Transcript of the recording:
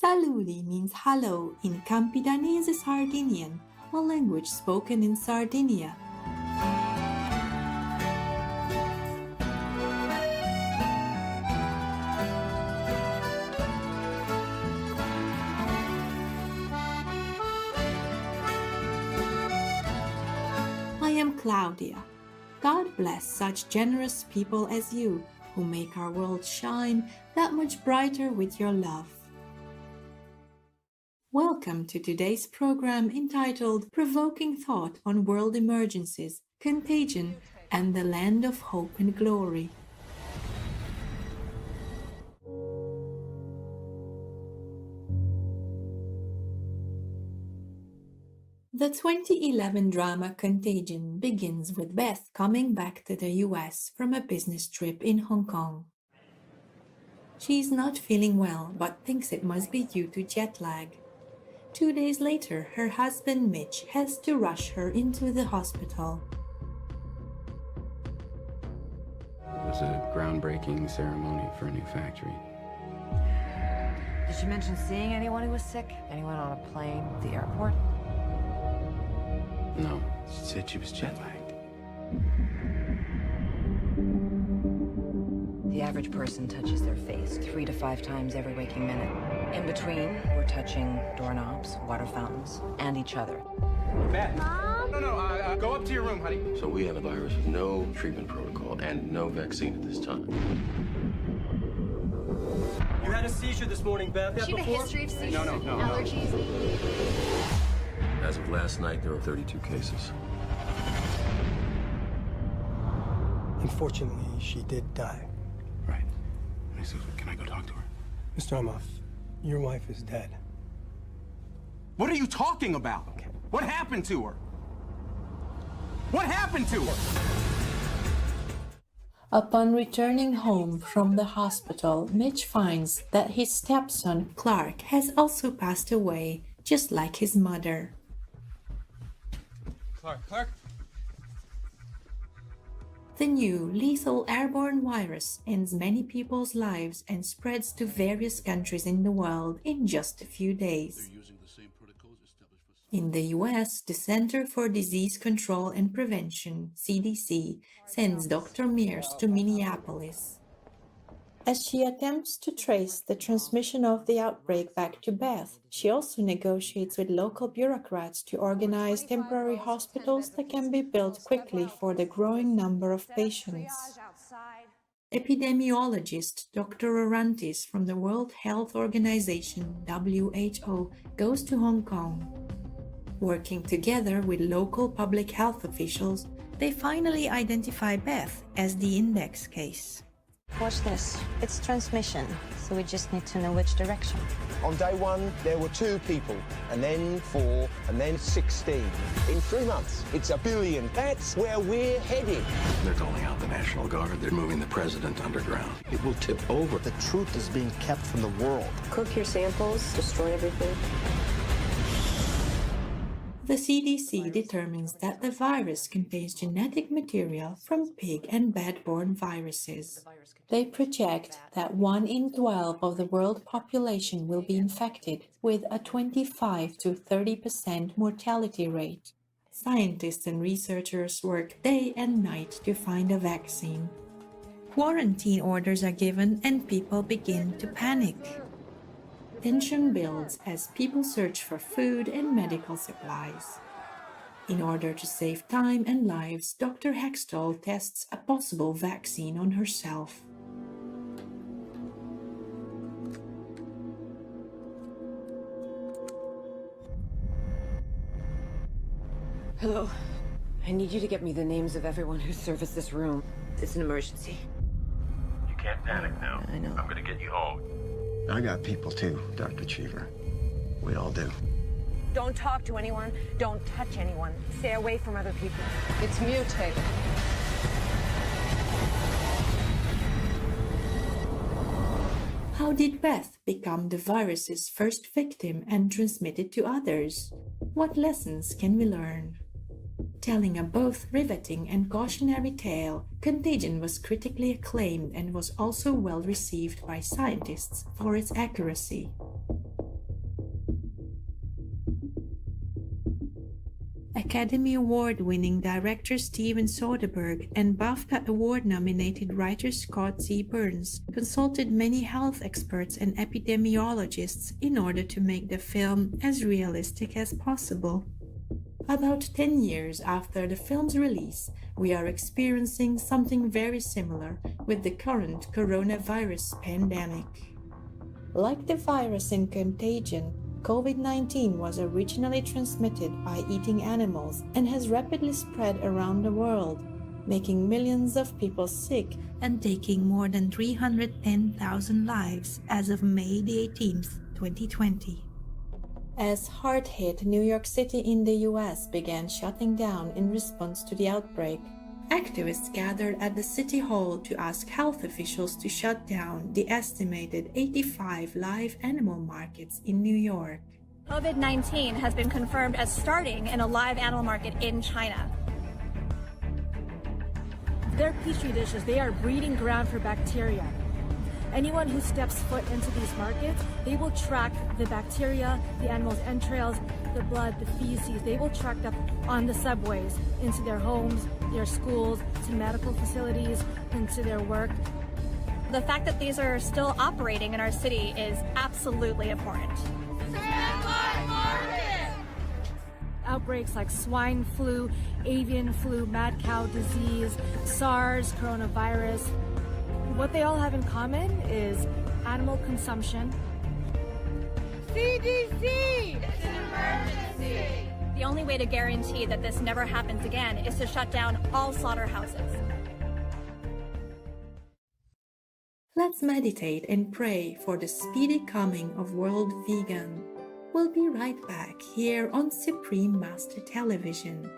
Saludi means hello in Campidanese Sardinian, a language spoken in Sardinia. I am Claudia. God bless such generous people as you, who make our world shine that much brighter with your love. Welcome to today's program entitled Provoking Thought on World Emergencies, Contagion, and the Land of Hope and Glory. The 2011 drama Contagion begins with Beth coming back to the US from a business trip in Hong Kong. She's not feeling well, but thinks it must be due to jet lag. 2 days later, her husband Mitch has to rush her into the hospital. It was a groundbreaking ceremony for a new factory. Did she mention seeing anyone who was sick? Anyone on a plane at the airport? No, she said she was jet-lagged. The average person touches their face 3 to 5 times every waking minute. In between, we're touching doorknobs, water fountains, and each other. Beth. Mom? No, go up to your room, honey. So we have a virus with no treatment protocol and no vaccine at this time. You had a seizure this morning, Beth. She had a history of seizures, No. allergies. As of last night, there were 32 cases. Unfortunately, she did die. Right. And he says, can I go talk to her? Mr. Amoff, your wife is dead. What are you talking about? What happened to her? What happened to her? Upon returning home from the hospital, Mitch finds that his stepson, Clark, has also passed away, just like his mother. Clark? The new lethal airborne virus ends many people's lives and spreads to various countries in the world in just a few days. In the US, the Center for Disease Control and Prevention, CDC, sends Dr. Mears to Minneapolis. As she attempts to trace the transmission of the outbreak back to Beth, she also negotiates with local bureaucrats to organize temporary hospitals that can be built quickly for the growing number of patients. Epidemiologist Dr. Orantes from the World Health Organization, WHO, goes to Hong Kong. Working together with local public health officials, they finally identify Beth as the index case. Watch this. It's transmission, so we just need to know which direction. On day 1, there were 2 people, and then 4, and then 16. In 3 months, it's 1 billion. That's where we're headed. They're calling out the National Guard. They're moving the president underground. It will tip over. The truth is being kept from the world. Cook your samples, destroy everything. The CDC determines that the virus contains genetic material from pig and bat-borne viruses. They project that 1 in 12 of the world population will be infected, with a 25 to 30% mortality rate. Scientists and researchers work day and night to find a vaccine. Quarantine orders are given and people begin to panic. Tension builds as people search for food and medical supplies. In order to save time and lives, Dr. Hextall tests a possible vaccine on herself. Hello. I need you to get me the names of everyone who serviced this room. It's an emergency. You can't panic now. I know. I'm gonna get you home. I got people too, Dr. Cheever. We all do. Don't talk to anyone. Don't touch anyone. Stay away from other people. It's mutated. How did Beth become the virus's first victim and transmit it to others? What lessons can we learn? Telling a both riveting and cautionary tale, Contagion was critically acclaimed and was also well received by scientists for its accuracy. Academy Award-winning director Steven Soderbergh and BAFTA Award-nominated writer Scott Z. Burns consulted many health experts and epidemiologists in order to make the film as realistic as possible. About 10 years after the film's release, we are experiencing something very similar with the current coronavirus pandemic. Like the virus in Contagion, COVID-19 was originally transmitted by eating animals and has rapidly spread around the world, making millions of people sick and taking more than 310,000 lives as of May 18th, 2020. As hard-hit New York City in the US began shutting down in response to the outbreak, activists gathered at the City Hall to ask health officials to shut down the estimated 85 live animal markets in New York. COVID-19 has been confirmed as starting in a live animal market in China. They're petri dishes. They are breeding ground for bacteria. Anyone who steps foot into these markets, they will track the bacteria, the animal's entrails, the blood, the feces. They will track them on the subways, into their homes, their schools, to medical facilities, into their work. The fact that these are still operating in our city is absolutely abhorrent. Outbreaks like swine flu, avian flu, mad cow disease, SARS, coronavirus. What they all have in common is animal consumption. CDC! It's an emergency! The only way to guarantee that this never happens again is to shut down all slaughterhouses. Let's meditate and pray for the speedy coming of World Vegan. We'll be right back here on Supreme Master Television.